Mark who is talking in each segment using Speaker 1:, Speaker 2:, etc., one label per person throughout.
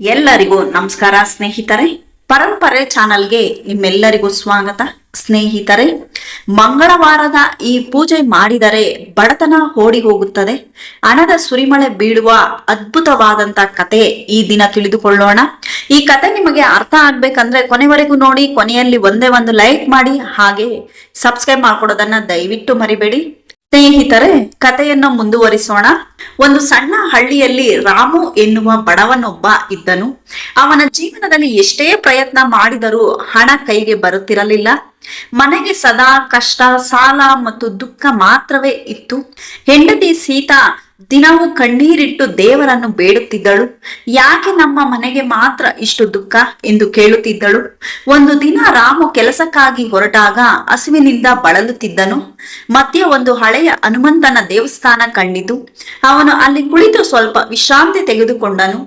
Speaker 1: ಎಲ್ಲರಿಗೂ ನಮಸ್ಕಾರ ಸ್ನೇಹಿತರೆ. ಪರಂಪರೆ ಚಾನಲ್ಗೆ ನಿಮ್ಮೆಲ್ಲರಿಗೂ ಸ್ವಾಗತ. ಸ್ನೇಹಿತರೆ, ಮಂಗಳವಾರದ ಈ ಪೂಜೆ ಮಾಡಿದರೆ ಬಡತನ ಓಡಿ ಹೋಗುತ್ತದೆ, ಹಣದ ಸುರಿಮಳೆ ಬೀಳುವ ಅದ್ಭುತವಾದಂತ ಕತೆ ಈ ದಿನ ತಿಳಿದುಕೊಳ್ಳೋಣ. ಈ ಕತೆ ನಿಮಗೆ ಅರ್ಥ ಆಗ್ಬೇಕಂದ್ರೆ ಕೊನೆವರೆಗೂ ನೋಡಿ. ಕೊನೆಯಲ್ಲಿ ಒಂದೇ ಒಂದು ಲೈಕ್ ಮಾಡಿ, ಹಾಗೆ ಸಬ್ಸ್ಕ್ರೈಬ್ ಮಾಡ್ಕೊಡೋದನ್ನ ದಯವಿಟ್ಟು ಮರಿಬೇಡಿ. ಸ್ನೇಹಿತರೆ, ಕಥೆಯನ್ನು ಮುಂದುವರಿಸೋಣ. ಒಂದು ಸಣ್ಣ ಹಳ್ಳಿಯಲ್ಲಿ ರಾಮು ಎನ್ನುವ ಬಡವನೊಬ್ಬ ಇದ್ದನು. ಅವನ ಜೀವನದಲ್ಲಿ ಎಷ್ಟೇ ಪ್ರಯತ್ನ ಮಾಡಿದರೂ ಹಣ ಕೈಗೆ ಬರುತ್ತಿರಲಿಲ್ಲ. ಮನೆಗೆ ಸದಾ ಕಷ್ಟ, ಸಾಲ ಮತ್ತು ದುಃಖ ಮಾತ್ರವೇ ಇತ್ತು. ಹೆಂಡತಿ ಸೀತಾ ದಿನವೂ ಕಣ್ಣೀರಿಟ್ಟು ದೇವರನ್ನು ಬೇಡುತ್ತಿದ್ದಳು. ಯಾಕೆ ನಮ್ಮ ಮನೆಗೆ ಮಾತ್ರ ಇಷ್ಟು ದುಃಖ ಎಂದು ಕೇಳುತ್ತಿದ್ದಳು. ಒಂದು ದಿನ ರಾಮು ಕೆಲಸಕ್ಕಾಗಿ ಹೊರಟಾಗ ಹಸಿವಿನಿಂದ ಬಳಲುತ್ತಿದ್ದನು. ಮಧ್ಯೆ ಒಂದು ಹಳೆಯ ಹನುಮಂತನ ದೇವಸ್ಥಾನ ಕಂಡಿತು. ಅವನು ಅಲ್ಲಿ ಕುಳಿತು ಸ್ವಲ್ಪ ವಿಶ್ರಾಂತಿ ತೆಗೆದುಕೊಂಡನು.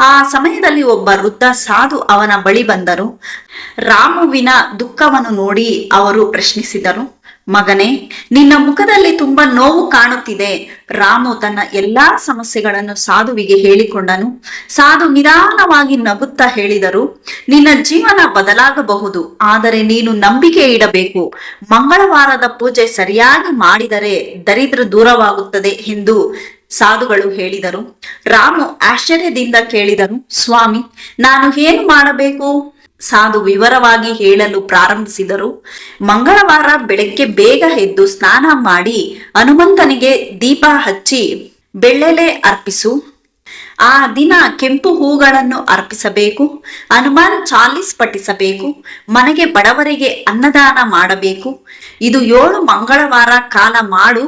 Speaker 1: ಆ ಸಮಯದಲ್ಲಿ ಒಬ್ಬ ವೃದ್ಧ ಸಾಧು ಅವನ ಬಳಿ ಬಂದರು. ರಾಮುವಿನ ದುಃಖವನ್ನು ನೋಡಿ ಅವರು ಪ್ರಶ್ನಿಸಿದರು, ಮಗನೇ, ನಿನ್ನ ಮುಖದಲ್ಲಿ ತುಂಬಾ ನೋವು ಕಾಣುತ್ತಿದೆ. ರಾಮು ತನ್ನ ಎಲ್ಲಾ ಸಮಸ್ಯೆಗಳನ್ನು ಸಾಧುವಿಗೆ ಹೇಳಿಕೊಂಡನು. ಸಾಧು ನಿಧಾನವಾಗಿ ನಗುತ್ತಾ ಹೇಳಿದರು, ನಿನ್ನ ಜೀವನ ಬದಲಾಗಬಹುದು, ಆದರೆ ನೀನು ನಂಬಿಕೆ ಇಡಬೇಕು. ಮಂಗಳವಾರದ ಪೂಜೆ ಸರಿಯಾಗಿ ಮಾಡಿದರೆ ದರಿದ್ರ ದೂರವಾಗುತ್ತದೆ ಎಂದು ಸಾಧುಗಳು ಹೇಳಿದರು. ರಾಮು ಆಶ್ಚರ್ಯದಿಂದ ಕೇಳಿದನು, ಸ್ವಾಮಿ, ನಾನು ಏನು ಮಾಡಬೇಕು? ಸಾಧು ವಿವರವಾಗಿ ಹೇಳಲು ಪ್ರಾರಂಭಿಸಿದರು. ಮಂಗಳವಾರ ಬೆಳಗ್ಗೆ ಬೇಗ ಎದ್ದು ಸ್ನಾನ ಮಾಡಿ ಹನುಮಂತನಿಗೆ ದೀಪ ಹಚ್ಚಿ ಬೆಳ್ಳೆಲೆ ಅರ್ಪಿಸು. ಆ ದಿನ ಕೆಂಪು ಹೂಗಳನ್ನು ಅರ್ಪಿಸಬೇಕು. ಹನುಮಾನ್ ಚಾಲೀಸ್ ಪಠಿಸಬೇಕು. ಮನೆಗೆ ಬಡವರಿಗೆ ಅನ್ನದಾನ ಮಾಡಬೇಕು. ಇದು 7 ಮಂಗಳವಾರ ಕಾಲ ಮಾಡು,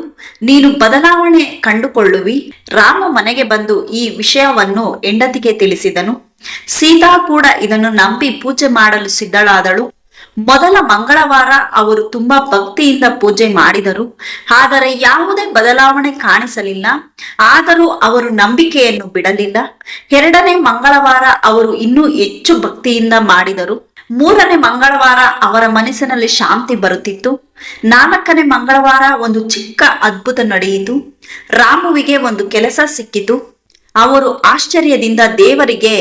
Speaker 1: ನೀನು ಬದಲಾವಣೆ ಕಂಡುಕೊಳ್ಳುವಿ. ರಾಮ ಮನೆಗೆ ಬಂದು ಈ ವಿಷಯವನ್ನು ಹೆಂಡತಿಗೆ ತಿಳಿಸಿದನು. ಸೀತಾ ಕೂಡ ಇದನ್ನು ನಂಬಿ ಪೂಜೆ ಮಾಡಲು ಸಿದ್ಧಳಾದಳು. ಮೊದಲ ಮಂಗಳವಾರ ಅವರು ತುಂಬಾ ಭಕ್ತಿಯಿಂದ ಪೂಜೆ ಮಾಡಿದರು, ಆದರೆ ಯಾವುದೇ ಬದಲಾವಣೆ ಕಾಣಿಸಲಿಲ್ಲ. ಆದರೂ ಅವರು ನಂಬಿಕೆಯನ್ನು ಬಿಡಲಿಲ್ಲ. 2ನೇ ಮಂಗಳವಾರ ಅವರು ಇನ್ನೂ ಹೆಚ್ಚು ಭಕ್ತಿಯಿಂದ ಮಾಡಿದರು. 3ನೇ ಮಂಗಳವಾರ ಅವರ ಮನಸ್ಸಿನಲ್ಲಿ ಶಾಂತಿ ಬರುತ್ತಿತ್ತು. 4ನೇ ಮಂಗಳವಾರ ಒಂದು ಚಿಕ್ಕ ಅದ್ಭುತ ನಡೆಯಿತು. ರಾಮುವಿಗೆ ಒಂದು ಕೆಲಸ ಸಿಕ್ಕಿತು. ಅವರು ಆಶ್ಚರ್ಯದಿಂದ ದೇವರಿಗೆ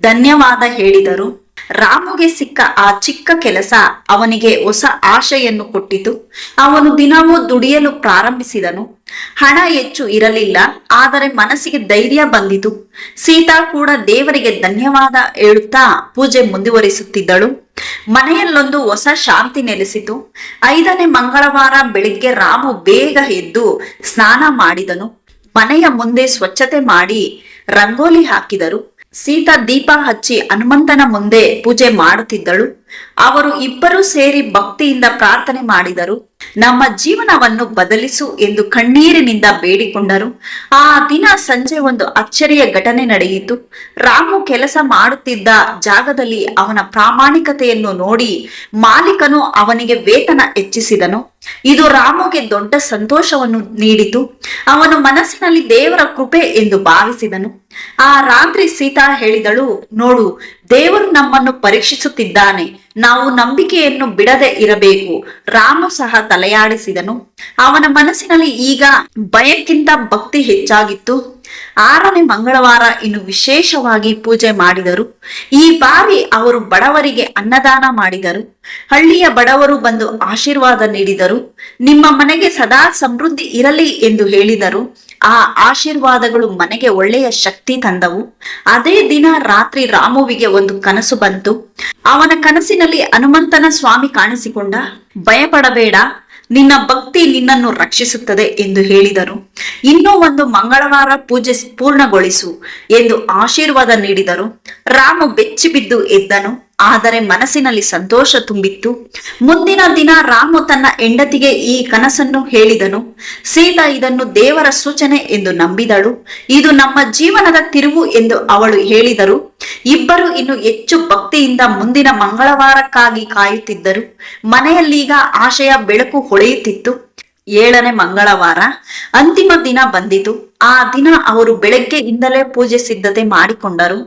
Speaker 1: ಧನ್ಯವಾದ ಹೇಳಿದರು. ರಾಮುಗೆ ಸಿಕ್ಕ ಆ ಚಿಕ್ಕ ಕೆಲಸ ಅವನಿಗೆ ಹೊಸ ಆಶೆಯನ್ನು ಕೊಟ್ಟಿತು. ಅವನು ದಿನವೂ ದುಡಿಯಲು ಪ್ರಾರಂಭಿಸಿದನು. ಹಣ ಹೆಚ್ಚು ಇರಲಿಲ್ಲ, ಆದರೆ ಮನಸ್ಸಿಗೆ ಧೈರ್ಯ ಬಂದಿತು. ಸೀತಾ ಕೂಡ ದೇವರಿಗೆ ಧನ್ಯವಾದ ಹೇಳುತ್ತಾ ಪೂಜೆ ಮುಂದುವರಿಸುತ್ತಿದ್ದಳು. ಮನೆಯಲ್ಲೊಂದು ಹೊಸ ಶಾಂತಿ ನೆಲೆಸಿತು. 5ನೇ ಮಂಗಳವಾರ ಬೆಳಿಗ್ಗೆ ರಾಮು ಬೇಗ ಎದ್ದು ಸ್ನಾನ ಮಾಡಿದನು. ಮನೆಯ ಮುಂದೆ ಸ್ವಚ್ಛತೆ ಮಾಡಿ ರಂಗೋಲಿ ಹಾಕಿದರು. ಸೀತಾ ದೀಪ ಹಚ್ಚಿ ಹನುಮಂತನ ಮುಂದೆ ಪೂಜೆ ಮಾಡುತ್ತಿದ್ದಳು. ಅವರು ಇಬ್ಬರೂ ಸೇರಿ ಭಕ್ತಿಯಿಂದ ಪ್ರಾರ್ಥನೆ ಮಾಡಿದರು. ನಮ್ಮ ಜೀವನವನ್ನು ಬದಲಿಸು ಎಂದು ಕಣ್ಣೀರಿನಿಂದ ಬೇಡಿಕೊಂಡರು. ಆ ದಿನ ಸಂಜೆ ಒಂದು ಅಚ್ಚರಿಯ ಘಟನೆ ನಡೆಯಿತು. ರಾಮು ಕೆಲಸ ಮಾಡುತ್ತಿದ್ದ ಜಾಗದಲ್ಲಿ ಅವನ ಪ್ರಾಮಾಣಿಕತೆಯನ್ನು ನೋಡಿ ಮಾಲೀಕನು ಅವನಿಗೆ ವೇತನ ಹೆಚ್ಚಿಸಿದನು. ಇದು ರಾಮುಗೆ ದೊಡ್ಡ ಸಂತೋಷವನ್ನು ನೀಡಿತು. ಅವನು ಮನಸ್ಸಿನಲ್ಲಿ ದೇವರ ಕೃಪೆ ಎಂದು ಭಾವಿಸಿದನು. ಆ ರಾತ್ರಿ ಸೀತಾ ಹೇಳಿದಳು, ನೋಡು, ದೇವರು ನಮ್ಮನ್ನು ಪರೀಕ್ಷಿಸುತ್ತಿದ್ದಾನೆ. ನಾವು ನಂಬಿಕೆಯನ್ನು ಬಿಡದೆ ಇರಬೇಕು. ರಾಮು ಸಹ ತಲೆಯಾಡಿಸಿದನು. ಅವನ ಮನಸ್ಸಿನಲ್ಲಿ ಈಗ ಭಯಕ್ಕಿಂತ ಭಕ್ತಿ ಹೆಚ್ಚಾಗಿತ್ತು. 6ನೇ ಮಂಗಳವಾರ ಇನ್ನು ವಿಶೇಷವಾಗಿ ಪೂಜೆ ಮಾಡಿದರು. ಈ ಬಾರಿ ಅವರು ಬಡವರಿಗೆ ಅನ್ನದಾನ ಮಾಡಿದರು. ಹಳ್ಳಿಯ ಬಡವರು ಬಂದು ಆಶೀರ್ವಾದ ನೀಡಿದರು. ನಿಮ್ಮ ಮನೆಗೆ ಸದಾ ಸಮೃದ್ಧಿ ಇರಲಿ ಎಂದು ಹೇಳಿದರು. ಆ ಆಶೀರ್ವಾದಗಳು ಮನೆಗೆ ಒಳ್ಳೆಯ ಶಕ್ತಿ ತಂದವು. ಅದೇ ದಿನ ರಾತ್ರಿ ರಾಮುವಿಗೆ ಒಂದು ಕನಸು ಬಂತು. ಅವನ ಕನಸಿನಲ್ಲಿ ಹನುಮಂತನ ಸ್ವಾಮಿ ಕಾಣಿಸಿಕೊಂಡ. ಭಯಪಡಬೇಡ, ನಿನ್ನ ಭಕ್ತಿ ನಿನ್ನನ್ನು ರಕ್ಷಿಸುತ್ತದೆ ಎಂದು ಹೇಳಿದರು. ಇನ್ನೂ ಒಂದು ಮಂಗಳವಾರ ಪೂಜೆ ಪೂರ್ಣಗೊಳಿಸು ಎಂದು ಆಶೀರ್ವಾದ ನೀಡಿದರು. ರಾಮು ಬೆಚ್ಚಿ ಬಿದ್ದು ಎದ್ದನು, ಆದರೆ ಮನಸ್ಸಿನಲ್ಲಿ ಸಂತೋಷ ತುಂಬಿತ್ತು. ಮುಂದಿನ ದಿನ ರಾಮು ತನ್ನ ಹೆಂಡತಿಗೆ ಈ ಕನಸನ್ನು ಹೇಳಿದನು. ಸೀತಾ ಇದನ್ನು ದೇವರ ಸೂಚನೆ ಎಂದು ನಂಬಿದಳು. ಇದು ನಮ್ಮ ಜೀವನದ ತಿರುವು ಎಂದು ಅವಳು ಹೇಳಿದರು. ಇಬ್ಬರು ಇನ್ನು ಹೆಚ್ಚು ಭಕ್ತಿಯಿಂದ ಮುಂದಿನ ಮಂಗಳವಾರಕ್ಕಾಗಿ ಕಾಯುತ್ತಿದ್ದರು. ಮನೆಯಲ್ಲೀಗ ಆಶೆಯ ಬೆಳಕು ಹೊಳೆಯುತ್ತಿತ್ತು. 7ನೇ ಮಂಗಳವಾರ ಅಂತಿಮ ದಿನ ಬಂದಿತು. ಆ ದಿನ ಅವರು ಬೆಳಗ್ಗೆಯಿಂದಲೇ ಪೂಜೆ ಸಿದ್ಧತೆ ಮಾಡಿಕೊಂಡರು.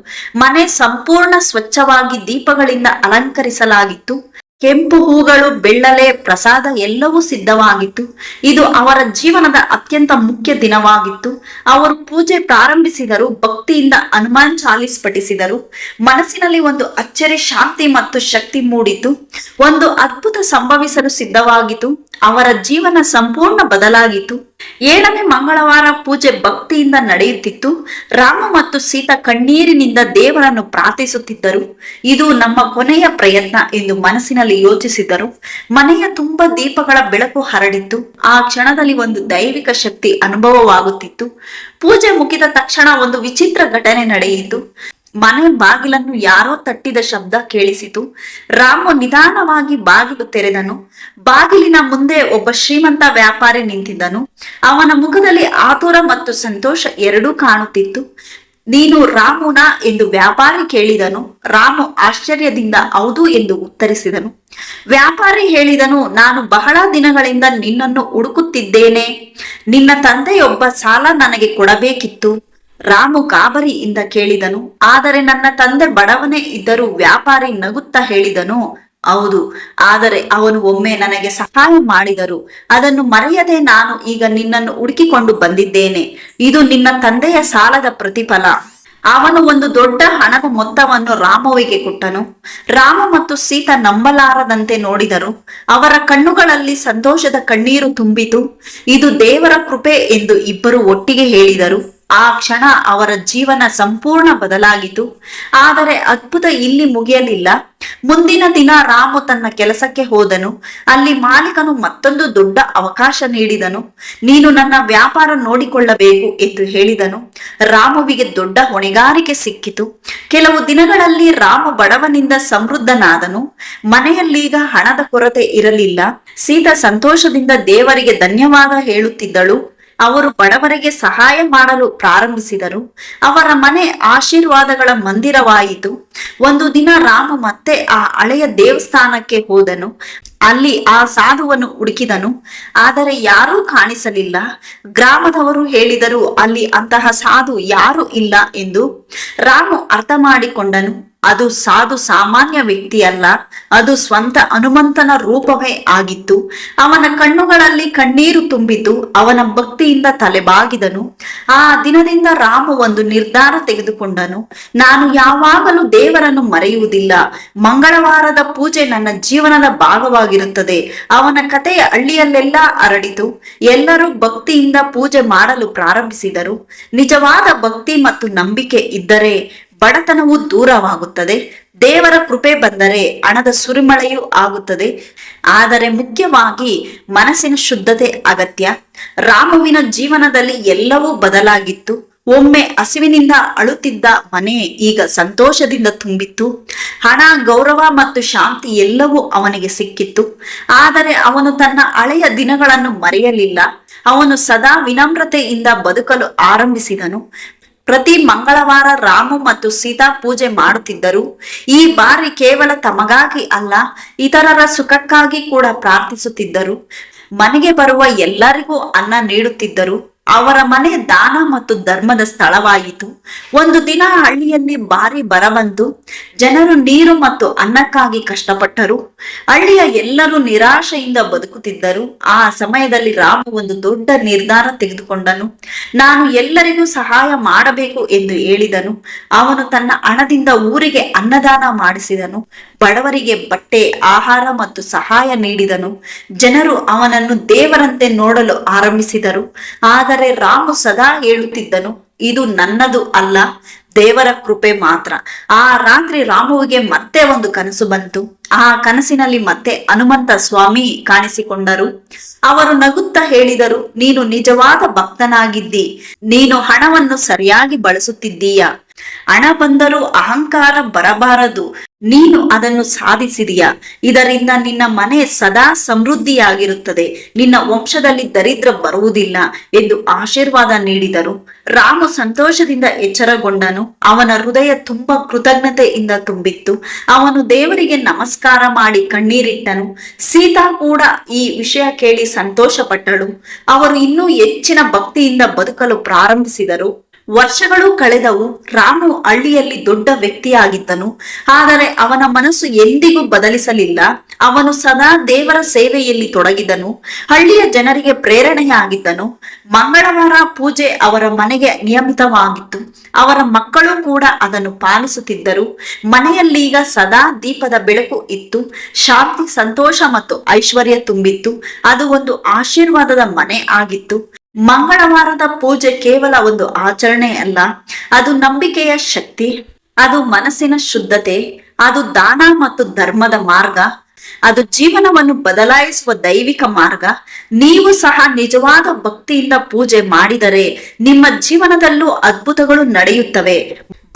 Speaker 1: ಮನೆ ಸಂಪೂರ್ಣ ಸ್ವಚ್ಛವಾಗಿ ದೀಪಗಳಿಂದ ಅಲಂಕರಿಸಲಾಗಿತ್ತು. ಕೆಂಪು ಹೂಗಳು, ಬೆಳ್ಳಲೆ, ಪ್ರಸಾದ ಎಲ್ಲವೂ ಸಿದ್ಧವಾಗಿತ್ತು. ಇದು ಅವರ ಜೀವನದ ಅತ್ಯಂತ ಮುಖ್ಯ ದಿನವಾಗಿತ್ತು. ಅವರು ಪೂಜೆ ಪ್ರಾರಂಭಿಸಿದರು. ಭಕ್ತಿಯಿಂದ ಹನುಮಾನ್ ಚಾಲೀಸ್ ಪಠಿಸಿದರು. ಮನಸ್ಸಿನಲ್ಲಿ ಒಂದು ಅಚ್ಚರಿ, ಶಾಂತಿ ಮತ್ತು ಶಕ್ತಿ ಮೂಡಿತು. ಒಂದು ಅದ್ಭುತ ಸಂಭವಿಸಲು ಸಿದ್ಧವಾಗಿತ್ತು. ಅವರ ಜೀವನ ಸಂಪೂರ್ಣ ಬದಲಾಗಿತ್ತು. 7ನೇ ಮಂಗಳವಾರ ಪೂಜೆ ಭಕ್ತಿಯಿಂದ ನಡೆಯುತ್ತಿತ್ತು. ರಾಮ ಮತ್ತು ಸೀತಾ ಕಣ್ಣೀರಿನಿಂದ ದೇವರನ್ನು ಪ್ರಾರ್ಥಿಸುತ್ತಿದ್ದರು. ಇದು ನಮ್ಮ ಕೊನೆಯ ಪ್ರಯತ್ನ ಎಂದು ಮನಸ್ಸಿನಲ್ಲಿ ಯೋಚಿಸಿದರು. ಮನೆಯ ತುಂಬ ದೀಪಗಳ ಬೆಳಕು ಹರಡಿತ್ತು. ಆ ಕ್ಷಣದಲ್ಲಿ ಒಂದು ದೈವಿಕ ಶಕ್ತಿ ಅನುಭವವಾಗುತ್ತಿತ್ತು. ಪೂಜೆ ಮುಗಿದ ತಕ್ಷಣ ಒಂದು ವಿಚಿತ್ರ ಘಟನೆ ನಡೆಯಿತು. ಮನೆ ಬಾಗಿಲನ್ನು ಯಾರೋ ತಟ್ಟಿದ ಶಬ್ದ ಕೇಳಿಸಿತು. ರಾಮು ನಿಧಾನವಾಗಿ ಬಾಗಿಲು ತೆರೆದನು. ಬಾಗಿಲಿನ ಮುಂದೆ ಒಬ್ಬ ಶ್ರೀಮಂತ ವ್ಯಾಪಾರಿ ನಿಂತಿದ್ದನು. ಅವನ ಮುಖದಲ್ಲಿ ಆತುರ ಮತ್ತು ಸಂತೋಷ ಎರಡೂ ಕಾಣುತ್ತಿತ್ತು. ನೀನು ರಾಮುನಾ ಎಂದು ವ್ಯಾಪಾರಿ ಕೇಳಿದನು. ರಾಮು ಆಶ್ಚರ್ಯದಿಂದ ಹೌದು ಎಂದು ಉತ್ತರಿಸಿದನು. ವ್ಯಾಪಾರಿ ಹೇಳಿದನು, ನಾನು ಬಹಳ ದಿನಗಳಿಂದ ನಿನ್ನನ್ನು ಹುಡುಕುತ್ತಿದ್ದೇನೆ. ನಿನ್ನ ತಂದೆಯೊಬ್ಬ ಸಾಲ ನನಗೆ ಕೊಡಬೇಕಿತ್ತು. ರಾಮು ಗಾಬರಿಯಿಂದ ಕೇಳಿದನು, ಆದರೆ ನನ್ನ ತಂದೆ ಬಡವನೇ ಇದ್ದರೂ ವ್ಯಾಪಾರಿ ನಗುತ್ತಾ ಹೇಳಿದನು, ಹೌದು, ಆದರೆ ಅವನು ಒಮ್ಮೆ ನನಗೆ ಸಹಾಯ ಮಾಡಿದರು. ಅದನ್ನು ಮರೆಯದೆ ನಾನು ಈಗ ನಿನ್ನನ್ನು ಹುಡುಕಿಕೊಂಡು ಬಂದಿದ್ದೇನೆ. ಇದು ನಿನ್ನ ತಂದೆಯ ಸಾಲದ ಪ್ರತಿಫಲ. ಅವನು ಒಂದು ದೊಡ್ಡ ಹಣದ ಮೊತ್ತವನ್ನು ರಾಮುವಿಗೆ ಕೊಟ್ಟನು. ರಾಮ ಮತ್ತು ಸೀತಾ ನಂಬಲಾರದಂತೆ ನೋಡಿದರು. ಅವರ ಕಣ್ಣುಗಳಲ್ಲಿ ಸಂತೋಷದ ಕಣ್ಣೀರು ತುಂಬಿತು. ಇದು ದೇವರ ಕೃಪೆ ಎಂದು ಇಬ್ಬರು ಒಟ್ಟಿಗೆ ಹೇಳಿದರು. ಆ ಕ್ಷಣ ಅವರ ಜೀವನ ಸಂಪೂರ್ಣ ಬದಲಾಗಿತು. ಆದರೆ ಅದ್ಭುತ ಇಲ್ಲಿ ಮುಗಿಯಲಿಲ್ಲ. ಮುಂದಿನ ದಿನ ರಾಮು ತನ್ನ ಕೆಲಸಕ್ಕೆ ಹೋದನು. ಅಲ್ಲಿ ಮಾಲೀಕನು ಮತ್ತೊಂದು ದೊಡ್ಡ ಅವಕಾಶ ನೀಡಿದನು. ನೀನು ನನ್ನ ವ್ಯಾಪಾರ ನೋಡಿಕೊಳ್ಳಬೇಕು ಎಂದು ಹೇಳಿದನು. ರಾಮುವಿಗೆ ದೊಡ್ಡ ಹೊಣೆಗಾರಿಕೆ ಸಿಕ್ಕಿತು. ಕೆಲವು ದಿನಗಳಲ್ಲಿ ರಾಮು ಬಡವನಿಂದ ಸಮೃದ್ಧನಾದನು. ಮನೆಯಲ್ಲೀಗ ಹಣದ ಕೊರತೆ ಇರಲಿಲ್ಲ. ಸೀತಾ ಸಂತೋಷದಿಂದ ದೇವರಿಗೆ ಧನ್ಯವಾದ ಹೇಳುತ್ತಿದ್ದಳು. ಅವರು ಬಡವರಿಗೆ ಸಹಾಯ ಮಾಡಲು ಪ್ರಾರಂಭಿಸಿದರು. ಅವರ ಮನೆ ಆಶೀರ್ವಾದಗಳ ಮಂದಿರವಾಯಿತು. ಒಂದು ದಿನ ರಾಮ ಮತ್ತೆ ಆ ಹಳೆಯ ದೇವಸ್ಥಾನಕ್ಕೆ ಹೋದನು. ಅಲ್ಲಿ ಆ ಸಾಧುವನ್ನು ಹುಡುಕಿದನು, ಆದರೆ ಯಾರೂ ಕಾಣಿಸಲಿಲ್ಲ. ಗ್ರಾಮದವರು ಹೇಳಿದರು, ಅಲ್ಲಿ ಅಂತಹ ಸಾಧು ಯಾರೂ ಇಲ್ಲ ಎಂದು. ರಾಮು ಅರ್ಥ ಮಾಡಿಕೊಂಡನು, ಅದು ಸಾಧು ಸಾಮಾನ್ಯ ವ್ಯಕ್ತಿಯಲ್ಲ, ಅದು ಸ್ವಂತ ಹನುಮಂತನ ರೂಪವೇ ಆಗಿತ್ತು. ಅವನ ಕಣ್ಣುಗಳಲ್ಲಿ ಕಣ್ಣೀರು ತುಂಬಿತು. ಅವನ ಭಕ್ತಿಯಿಂದ ತಲೆಬಾಗಿದನು. ಆ ದಿನದಿಂದ ರಾಮು ಒಂದು ನಿರ್ಧಾರ ತೆಗೆದುಕೊಂಡನು. ನಾನು ಯಾವಾಗಲೂ ದೇವರನ್ನು ಮರೆಯುವುದಿಲ್ಲ. ಮಂಗಳವಾರದ ಪೂಜೆ ನನ್ನ ಜೀವನದ ಭಾಗವಾಗಿರುತ್ತದೆ. ಅವನ ಕಥೆಯ ಹಳ್ಳಿಯಲ್ಲೆಲ್ಲ ಹರಡಿತು. ಎಲ್ಲರೂ ಭಕ್ತಿಯಿಂದ ಪೂಜೆ ಮಾಡಲು ಪ್ರಾರಂಭಿಸಿದರು. ನಿಜವಾದ ಭಕ್ತಿ ಮತ್ತು ನಂಬಿಕೆ ಇದ್ದರೆ ಬಡತನವು ದೂರವಾಗುತ್ತದೆ. ದೇವರ ಕೃಪೆ ಬಂದರೆ ಹಣದ ಸುರಿಮಳೆಯೂ ಆಗುತ್ತದೆ. ಆದರೆ ಮುಖ್ಯವಾಗಿ ಮನಸ್ಸಿನ ಶುದ್ಧತೆ ಅಗತ್ಯ. ರಾಮುವಿನ ಜೀವನದಲ್ಲಿ ಎಲ್ಲವೂ ಬದಲಾಗಿತ್ತು. ಒಮ್ಮೆ ಹಸಿವಿನಿಂದ ಅಳುತ್ತಿದ್ದ ಮನೆ ಈಗ ಸಂತೋಷದಿಂದ ತುಂಬಿತ್ತು. ಹಣ, ಗೌರವ ಮತ್ತು ಶಾಂತಿ ಎಲ್ಲವೂ ಅವನಿಗೆ ಸಿಕ್ಕಿತ್ತು. ಆದರೆ ಅವನು ತನ್ನ ಹಳೆಯ ದಿನಗಳನ್ನು ಮರೆಯಲಿಲ್ಲ. ಅವನು ಸದಾ ವಿನಮ್ರತೆಯಿಂದ ಬದುಕಲು ಆರಂಭಿಸಿದನು. ಪ್ರತಿ ಮಂಗಳವಾರ ರಾಮು ಮತ್ತು ಸೀತಾ ಪೂಜೆ ಮಾಡುತ್ತಿದ್ದರು. ಈ ಬಾರಿ ಕೇವಲ ತಮಗಾಗಿ ಅಲ್ಲ, ಇತರರ ಸುಖಕ್ಕಾಗಿ ಕೂಡ ಪ್ರಾರ್ಥಿಸುತ್ತಿದ್ದರು. ಮನೆಗೆ ಬರುವ ಎಲ್ಲರಿಗೂ ಅನ್ನ ನೀಡುತ್ತಿದ್ದರು. ಅವರ ಮನೆ ದಾನ ಮತ್ತು ಧರ್ಮದ ಸ್ಥಳವಾಯಿತು. ಒಂದು ದಿನ ಹಳ್ಳಿಯಲ್ಲಿ ಭಾರಿ ಬರ ಬಂತು. ಜನರು ನೀರು ಮತ್ತು ಅನ್ನಕ್ಕಾಗಿ ಕಷ್ಟಪಟ್ಟರು. ಹಳ್ಳಿಯ ಎಲ್ಲರೂ ನಿರಾಶೆಯಿಂದ ಬದುಕುತ್ತಿದ್ದರು. ಆ ಸಮಯದಲ್ಲಿ ರಾಮು ಒಂದು ದೊಡ್ಡ ನಿರ್ಧಾರ ತೆಗೆದುಕೊಂಡನು. ನಾನು ಎಲ್ಲರಿಗೂ ಸಹಾಯ ಮಾಡಬೇಕು ಎಂದು ಹೇಳಿದನು. ಅವನು ತನ್ನ ಹಣದಿಂದ ಊರಿಗೆ ಅನ್ನದಾನ ಮಾಡಿಸಿದನು. ಬಡವರಿಗೆ ಬಟ್ಟೆ, ಆಹಾರ ಮತ್ತು ಸಹಾಯ ನೀಡಿದನು. ಜನರು ಅವನನ್ನು ದೇವರಂತೆ ನೋಡಲು ಆರಂಭಿಸಿದರು. ಆದರೆ ರಾಮು ಸದಾ ಹೇಳುತ್ತಿದ್ದನು, ಇದು ನನ್ನದು ಅಲ್ಲ, ದೇವರ ಕೃಪೆ ಮಾತ್ರ. ಆ ರಾತ್ರಿ ರಾಮುವಿಗೆ ಮತ್ತೆ ಒಂದು ಕನಸು ಬಂತು. ಆ ಕನಸಿನಲ್ಲಿ ಮತ್ತೆ ಹನುಮಂತ ಸ್ವಾಮಿ ಕಾಣಿಸಿಕೊಂಡರು. ಅವರು ನಗುತ್ತಾ ಹೇಳಿದರು, ನೀನು ನಿಜವಾದ ಭಕ್ತನಾಗಿದ್ದಿ. ನೀನು ಹಣವನ್ನು ಸರಿಯಾಗಿ ಬಳಸುತ್ತಿದ್ದೀಯ. ಹಣ ಬಂದರೂ ಅಹಂಕಾರ ಬರಬಾರದು. ನೀನು ಅದನ್ನು ಸಾಧಿಸಿದೀಯ. ಇದರಿಂದ ನಿನ್ನ ಮನೆ ಸದಾ ಸಮೃದ್ಧಿಯಾಗಿರುತ್ತದೆ. ನಿನ್ನ ವಂಶದಲ್ಲಿ ದರಿದ್ರ ಬರುವುದಿಲ್ಲ ಎಂದು ಆಶೀರ್ವಾದ ನೀಡಿದರು. ರಾಮು ಸಂತೋಷದಿಂದ ಎಚ್ಚರಗೊಂಡನು. ಅವನ ಹೃದಯ ತುಂಬಾ ಕೃತಜ್ಞತೆಯಿಂದ ತುಂಬಿತ್ತು. ಅವನು ದೇವರಿಗೆ ನಮಸ್ಕಾರ ಮಾಡಿ ಕಣ್ಣೀರಿಟ್ಟನು. ಸೀತಾ ಕೂಡ ಈ ವಿಷಯ ಕೇಳಿ ಸಂತೋಷ ಪಟ್ಟಳು. ಅವರು ಇನ್ನೂ ಹೆಚ್ಚಿನ ಭಕ್ತಿಯಿಂದ ಬದುಕಲು ಪ್ರಾರಂಭಿಸಿದರು. ವರ್ಷಗಳು ಕಳೆದವು. ರಾಮು ಹಳ್ಳಿಯಲ್ಲಿ ದೊಡ್ಡ ವ್ಯಕ್ತಿಯಾಗಿದ್ದನು. ಆದರೆ ಅವನ ಮನಸ್ಸು ಎಂದಿಗೂ ಬದಲಿಸಲಿಲ್ಲ. ಅವನು ಸದಾ ದೇವರ ಸೇವೆಯಲ್ಲಿ ತೊಡಗಿದನು. ಹಳ್ಳಿಯ ಜನರಿಗೆ ಪ್ರೇರಣೆಯಾಗಿದ್ದನು. ಮಂಗಳವಾರ ಪೂಜೆ ಅವರ ಮನೆಗೆ ನಿಯಮಿತವಾಗಿತ್ತು. ಅವರ ಮಕ್ಕಳು ಕೂಡ ಅದನ್ನು ಪಾಲಿಸುತ್ತಿದ್ದರು. ಮನೆಯಲ್ಲೀಗ ಸದಾ ದೀಪದ ಬೆಳಕು ಇತ್ತು. ಶಾಂತಿ, ಸಂತೋಷ ಮತ್ತು ಐಶ್ವರ್ಯ ತುಂಬಿತ್ತು. ಅದು ಒಂದು ಆಶೀರ್ವಾದದ ಮನೆ ಆಗಿತ್ತು. ಮಂಗಳವಾರದ ಪೂಜೆ ಕೇವಲ ಒಂದು ಆಚರಣೆ ಅಲ್ಲ, ಅದು ನಂಬಿಕೆಯ ಶಕ್ತಿ, ಅದು ಮನಸ್ಸಿನ ಶುದ್ಧತೆ, ಅದು ದಾನ ಮತ್ತು ಧರ್ಮದ ಮಾರ್ಗ, ಅದು ಜೀವನವನ್ನು ಬದಲಾಯಿಸುವ ದೈವಿಕ ಮಾರ್ಗ. ನೀವು ಸಹ ನಿಜವಾದ ಭಕ್ತಿಯಿಂದ ಪೂಜೆ ಮಾಡಿದರೆ ನಿಮ್ಮ ಜೀವನದಲ್ಲೂ ಅದ್ಭುತಗಳು ನಡೆಯುತ್ತವೆ.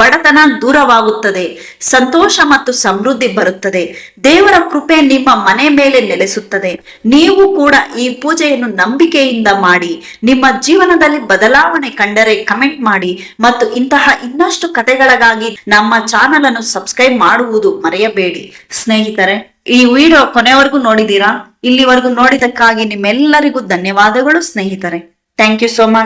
Speaker 1: ಬಡತನ ದೂರವಾಗುತ್ತದೆ, ಸಂತೋಷ ಮತ್ತು ಸಮೃದ್ಧಿ ಬರುತ್ತದೆ. ದೇವರ ಕೃಪೆ ನಿಮ್ಮ ಮನೆ ಮೇಲೆ ನೆಲೆಸುತ್ತದೆ. ನೀವು ಕೂಡ ಈ ಪೂಜೆಯನ್ನು ನಂಬಿಕೆಯಿಂದ ಮಾಡಿ. ನಿಮ್ಮ ಜೀವನದಲ್ಲಿ ಬದಲಾವಣೆ ಕಂಡರೆ ಕಮೆಂಟ್ ಮಾಡಿ ಮತ್ತು ಇಂತಹ ಇನ್ನಷ್ಟು ಕಥೆಗಳಿಗಾಗಿ ನಮ್ಮ ಚಾನಲ್ ಅನ್ನು ಸಬ್ಸ್ಕ್ರೈಬ್ ಮಾಡುವುದು ಮರೆಯಬೇಡಿ. ಸ್ನೇಹಿತರೆ, ಈ ವಿಡಿಯೋ ಕೊನೆವರೆಗೂ ನೋಡಿದೀರಾ? ಇಲ್ಲಿವರೆಗೂ ನೋಡಿದಕ್ಕಾಗಿ ನಿಮ್ಮೆಲ್ಲರಿಗೂ ಧನ್ಯವಾದಗಳು ಸ್ನೇಹಿತರೆ. Thank you so much.